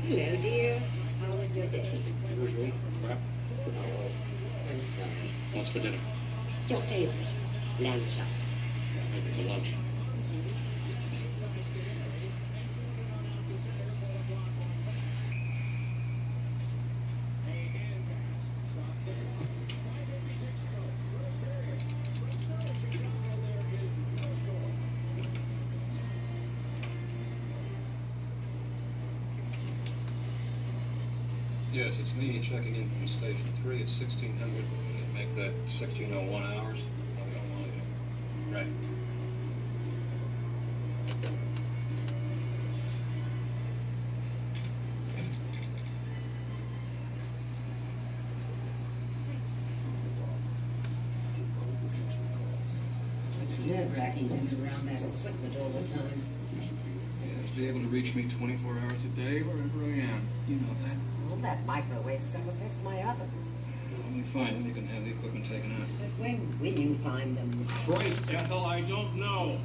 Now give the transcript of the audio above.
Hello, dear. How was your day? Usual crap. Oh, I'm sorry. What's for dinner? Your favorite, lamb chops. Maybe for lunch. Yes, it's me checking in from Station 3 at 1600. Make that 1601 hours. Right. It's nerve-wracking to be around that equipment all the time. Yeah, to be able to reach me 24 hours a day, wherever I am. You know that. All that microwave stuff affects my oven. When you find them, you can have the equipment taken out. But when will you find them? Christ, Ethel, I don't know.